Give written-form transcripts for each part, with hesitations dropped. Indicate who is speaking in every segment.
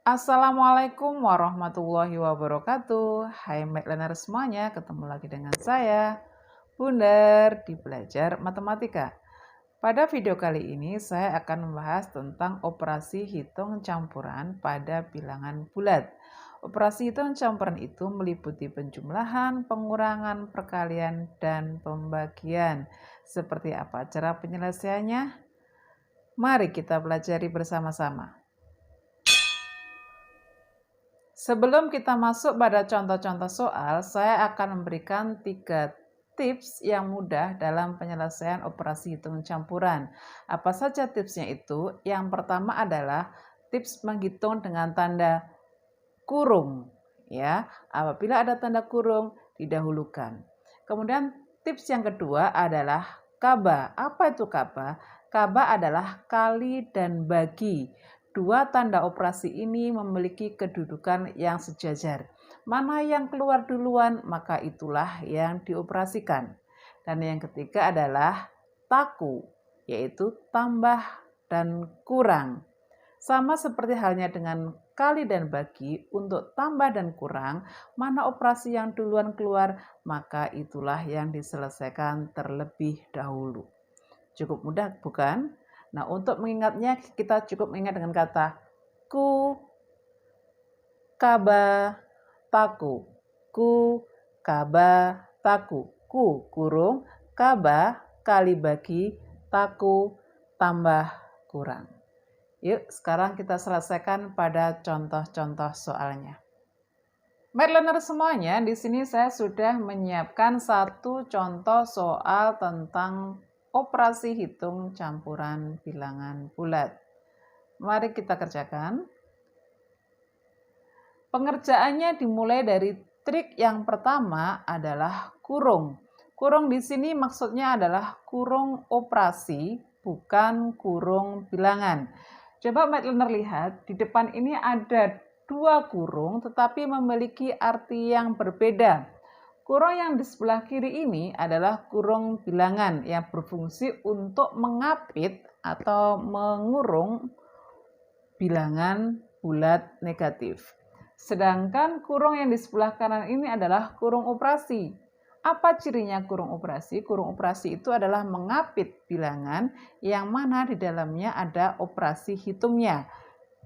Speaker 1: Assalamualaikum warahmatullahi wabarakatuh. Hai Math Learner semuanya, ketemu lagi dengan saya, Bundar di Belajar Matematika. Pada video kali ini saya akan membahas tentang operasi hitung campuran pada bilangan bulat. Operasi hitung campuran itu meliputi penjumlahan, pengurangan, perkalian, dan pembagian. Seperti apa cara penyelesaiannya? Mari kita pelajari bersama-sama. Sebelum kita masuk pada contoh-contoh soal, saya akan memberikan 3 tips yang mudah dalam penyelesaian operasi hitung campuran. Apa saja tipsnya itu? Yang pertama adalah tips menghitung dengan tanda kurung. Ya, apabila ada tanda kurung, didahulukan. Kemudian tips yang kedua adalah kaba. Apa itu kaba? Kaba adalah kali dan bagi. Dua tanda operasi ini memiliki kedudukan yang sejajar. Mana yang keluar duluan, maka itulah yang dioperasikan. Dan yang ketiga adalah taku, yaitu tambah dan kurang. Sama seperti halnya dengan kali dan bagi, untuk tambah dan kurang, mana operasi yang duluan keluar, maka itulah yang diselesaikan terlebih dahulu. Cukup mudah, bukan? Nah, untuk mengingatnya kita cukup mengingat dengan kata ku, kaba, taku. Ku, kaba, taku. Ku, kurung, kaba, kali bagi, taku, tambah, kurang. Yuk, sekarang kita selesaikan pada contoh-contoh soalnya. Math Learner semuanya, di sini saya sudah menyiapkan satu contoh soal tentang operasi hitung campuran bilangan bulat. Mari kita kerjakan. Pengerjaannya dimulai dari trik yang pertama adalah kurung. Kurung di sini maksudnya adalah kurung operasi, bukan kurung bilangan. Coba Math Learner lihat, di depan ini ada dua kurung tetapi memiliki arti yang berbeda. Kurung yang di sebelah kiri ini adalah kurung bilangan yang berfungsi untuk mengapit atau mengurung bilangan bulat negatif. Sedangkan kurung yang di sebelah kanan ini adalah kurung operasi. Apa cirinya kurung operasi? Kurung operasi itu adalah mengapit bilangan yang mana di dalamnya ada operasi hitungnya.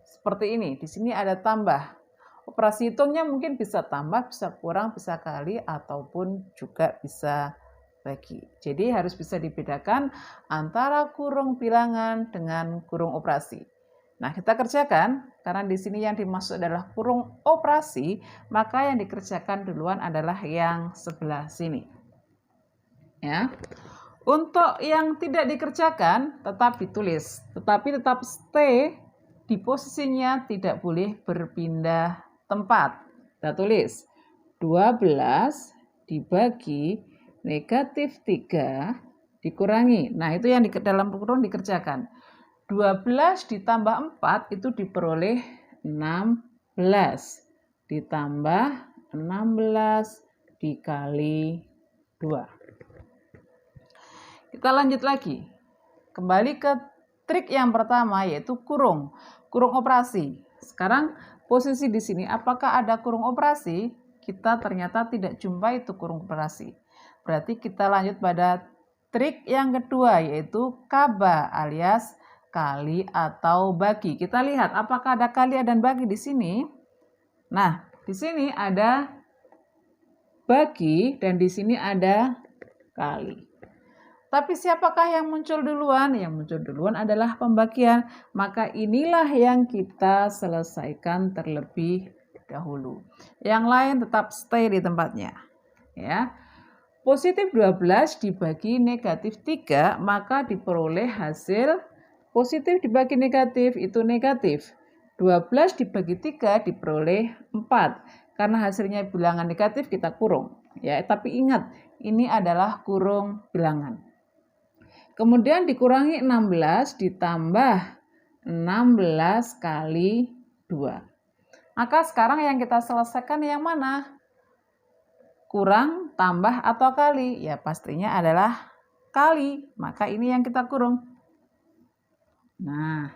Speaker 1: Seperti ini, di sini ada tambah. Operasi hitungnya mungkin bisa tambah, bisa kurang, bisa kali, ataupun juga bisa bagi. Jadi harus bisa dibedakan antara kurung bilangan dengan kurung operasi. Nah, kita kerjakan, karena di sini yang dimaksud adalah kurung operasi, maka yang dikerjakan duluan adalah yang sebelah sini. Ya. Untuk yang tidak dikerjakan, tetap ditulis, tetapi tetap stay di posisinya, tidak boleh berpindah tempat. Kita tulis 12 dibagi negatif 3 dikurangi. Nah, itu yang dalam kurung dikerjakan. 12 ditambah 4 itu diperoleh 16. Ditambah 16 dikali 2. Kita lanjut lagi. Kembali ke trik yang pertama, yaitu kurung. Kurung operasi. Sekarang posisi di sini, apakah ada kurung operasi? Kita ternyata tidak jumpa itu kurung operasi. Berarti kita lanjut pada trik yang kedua, yaitu kaba alias kali atau bagi. Kita lihat apakah ada kali dan bagi di sini. Nah, di sini ada bagi dan di sini ada kali. Tapi siapakah yang muncul duluan? Yang muncul duluan adalah pembagian. Maka inilah yang kita selesaikan terlebih dahulu. Yang lain tetap stay di tempatnya. Ya. Positif 12 dibagi negatif 3, maka diperoleh hasil positif dibagi negatif itu negatif. 12 dibagi 3 diperoleh 4. Karena hasilnya bilangan negatif kita kurung. Ya, tapi ingat, ini adalah kurung bilangan. Kemudian dikurangi 16 ditambah 16 kali 2. Maka sekarang yang kita selesaikan yang mana? Kurang, tambah, atau kali? Ya pastinya adalah kali. Maka ini yang kita kurung. Nah,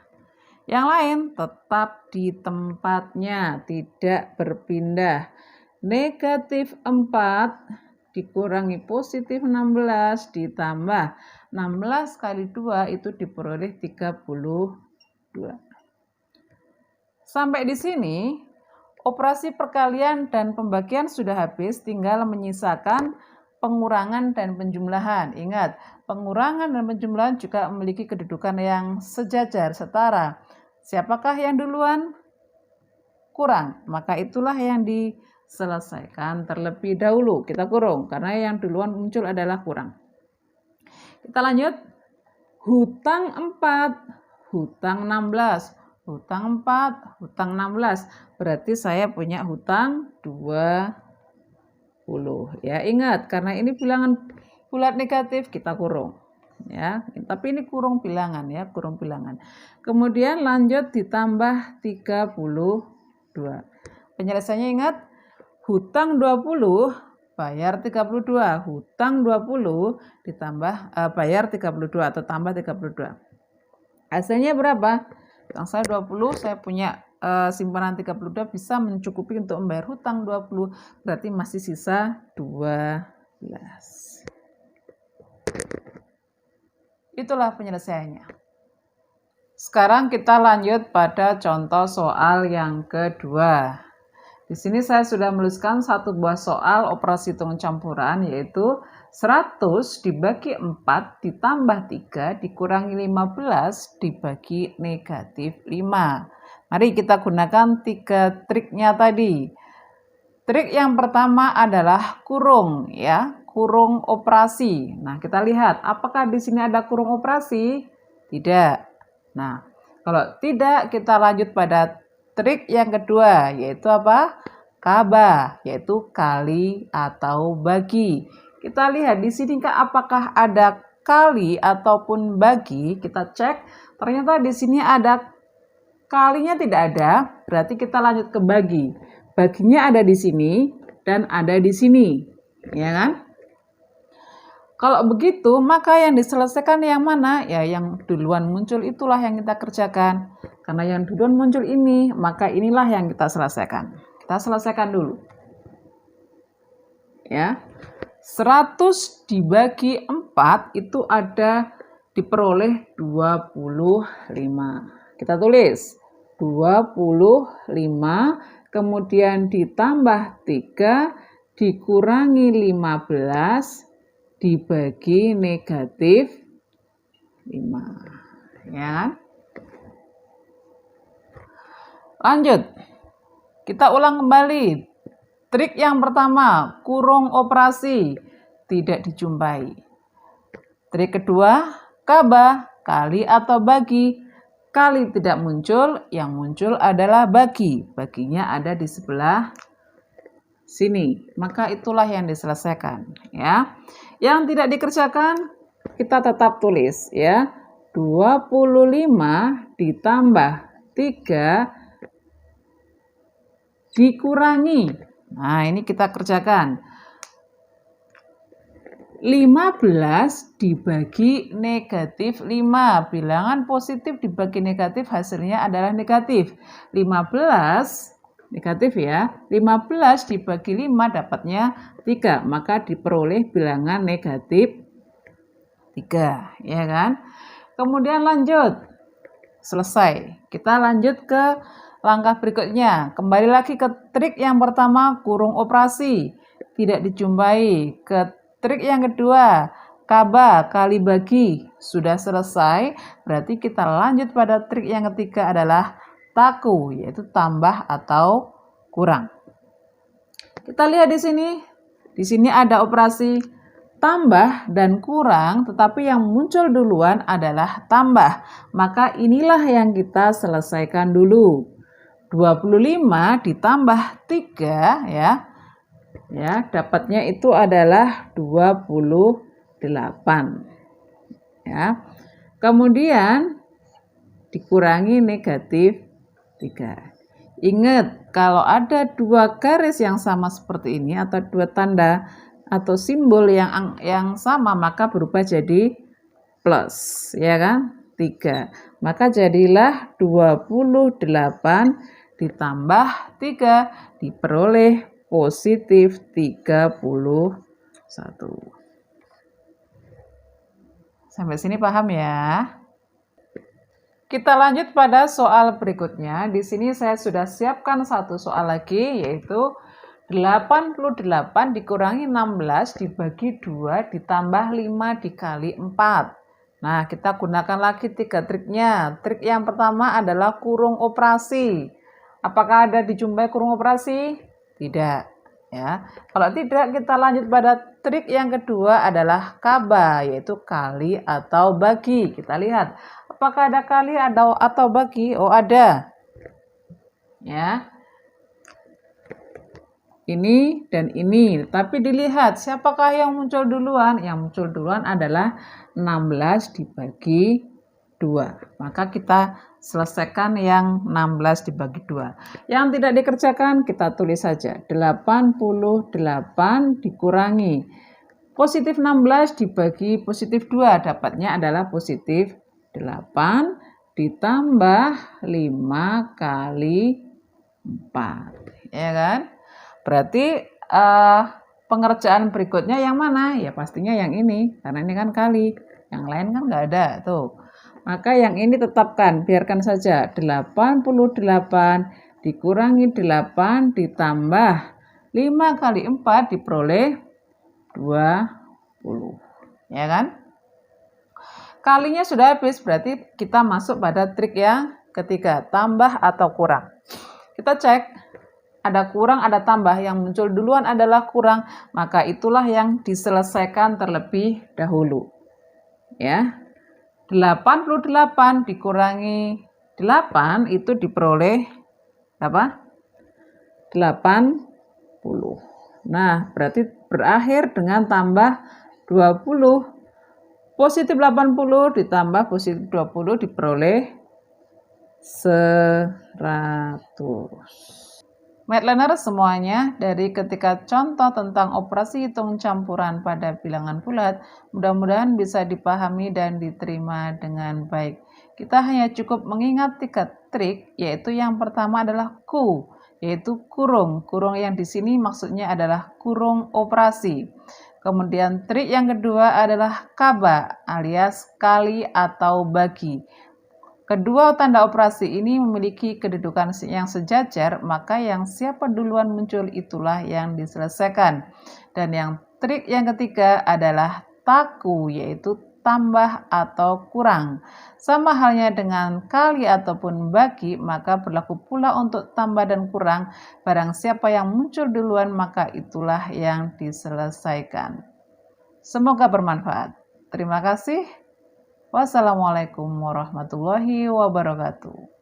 Speaker 1: Yang lain tetap di tempatnya, tidak berpindah. Negatif 4 dikurangi positif 16 ditambah 16 kali 2 itu diperoleh 32. Sampai di sini, operasi perkalian dan pembagian sudah habis, tinggal menyisakan pengurangan dan penjumlahan. Ingat, pengurangan dan penjumlahan juga memiliki kedudukan yang sejajar, setara. Siapakah yang duluan? Kurang. Maka itulah yang diselesaikan terlebih dahulu. Kita kurung, karena yang duluan muncul adalah kurang. Kita lanjut. Hutang 4, hutang 16. Hutang 4, hutang 16. Berarti saya punya hutang 20. Ya, ingat karena ini bilangan bulat negatif kita kurung. Ya, tapi ini kurung bilangan ya, kurung bilangan. Kemudian lanjut ditambah 32. Penyelesaiannya ingat, hutang 20 bayar 32, hutang 20 ditambah bayar 32 atau tambah 32. Hasilnya berapa? Hutang saya 20, saya punya simpanan 32 bisa mencukupi untuk membayar hutang 20, berarti masih sisa 12. Itulah penyelesaiannya. Sekarang kita lanjut pada contoh soal yang kedua. Di sini saya sudah menuliskan satu buah soal operasi hitung campuran, yaitu 100 dibagi 4 ditambah 3 dikurangi 15 dibagi negatif 5. Mari kita gunakan 3 triknya tadi. Trik yang pertama adalah kurung ya, kurung operasi. Nah, kita lihat apakah di sini ada kurung operasi? Tidak. Nah, kalau tidak kita lanjut pada trik yang kedua, yaitu apa? Kaba, yaitu kali atau bagi. Kita lihat di sini apakah ada kali ataupun bagi. Kita cek, ternyata di sini ada kalinya tidak ada, berarti kita lanjut ke bagi. Baginya ada di sini dan ada di sini, ya kan? Kalau begitu, maka yang diselesaikan yang mana? Ya, yang duluan muncul itulah yang kita kerjakan. Karena yang duluan muncul ini, maka inilah yang kita selesaikan. Kita selesaikan dulu. Ya. 100 dibagi 4 itu ada diperoleh 25. Kita tulis 25, kemudian ditambah 3 dikurangi 15 dibagi negatif 5. Ya. Lanjut. Kita ulang kembali. Trik yang pertama, kurung operasi, tidak dijumpai. Trik kedua, kaba, kali atau bagi. Kali tidak muncul, yang muncul adalah bagi. Baginya ada di sebelah sini. Maka itulah yang diselesaikan, ya. Yang tidak dikerjakan kita tetap tulis ya. 25 ditambah 3 dikurangi. Nah, ini kita kerjakan. 15 dibagi negatif 5. Bilangan positif dibagi negatif hasilnya adalah negatif. 15 negatif ya. 15 dibagi 5 dapatnya 3. Maka diperoleh bilangan negatif 3. Ya kan? Kemudian lanjut. Selesai. Kita lanjut ke langkah berikutnya. Kembali lagi ke trik yang pertama, kurung operasi. Tidak dijumpai. Ke trik yang kedua, kaba kali bagi. Sudah selesai, berarti kita lanjut pada trik yang ketiga adalah taku, yaitu tambah atau kurang. Kita lihat di sini. Di sini ada operasi tambah dan kurang, tetapi yang muncul duluan adalah tambah. Maka inilah yang kita selesaikan dulu. 25 ditambah 3 ya. Ya, dapatnya itu adalah 28. Ya. Kemudian dikurangi negatif 3. Ingat, kalau ada dua garis yang sama seperti ini atau dua tanda atau simbol yang sama, maka berubah jadi plus, ya kan? 3. Maka jadilah 28 ditambah 3 diperoleh positif 31. Sampai sini paham ya? Kita lanjut pada soal berikutnya. Di sini saya sudah siapkan satu soal lagi, yaitu 88 dikurangi 16 dibagi 2 ditambah 5 dikali 4. Nah, kita gunakan lagi 3 triknya. Trik yang pertama adalah kurung operasi. Apakah ada dijumpai kurung operasi? Tidak. Ya. Kalau tidak, kita lanjut pada trik yang kedua adalah kaba, yaitu kali atau bagi. Kita lihat, apakah ada kali atau bagi? Oh, ada. Ya. Ini dan ini. Tapi dilihat siapakah yang muncul duluan? Yang muncul duluan adalah 16 dibagi 2. Maka kita selesaikan yang 16 dibagi 2. Yang tidak dikerjakan kita tulis saja. 88 dikurangi positif 16 dibagi positif 2. Dapatnya adalah positif 8 ditambah 5 kali 4. Ya kan? Berarti pengerjaan berikutnya yang mana? Ya pastinya yang ini, karena ini kan kali. Yang lain kan nggak ada tuh. Maka yang ini tetapkan, biarkan saja. 88 dikurangi 8 ditambah 5 kali 4 diperoleh 20. Ya kan? Kalinya sudah habis, berarti kita masuk pada trik yang ketiga, tambah atau kurang. Kita cek. Ada kurang, ada tambah. Yang muncul duluan adalah kurang, maka itulah yang diselesaikan terlebih dahulu. Ya. 88 dikurangi 8 itu diperoleh apa? 80. Nah, berarti berakhir dengan tambah 20. Positif 80 ditambah positif 20 diperoleh 100. Math semuanya, dari ketika contoh tentang operasi hitung campuran pada bilangan bulat, mudah-mudahan bisa dipahami dan diterima dengan baik. Kita hanya cukup mengingat 3 trik, yaitu yang pertama adalah yaitu kurung. Kurung yang di sini maksudnya adalah kurung operasi. Kemudian trik yang kedua adalah kaba alias kali atau bagi. Kedua tanda operasi ini memiliki kedudukan yang sejajar, maka yang siapa duluan muncul itulah yang diselesaikan. Dan yang trik yang ketiga adalah taku, yaitu tambah atau kurang. Sama halnya dengan kali ataupun bagi, maka berlaku pula untuk tambah dan kurang. Barang siapa yang muncul duluan, maka itulah yang diselesaikan. Semoga bermanfaat. Terima kasih. Wassalamualaikum warahmatullahi wabarakatuh.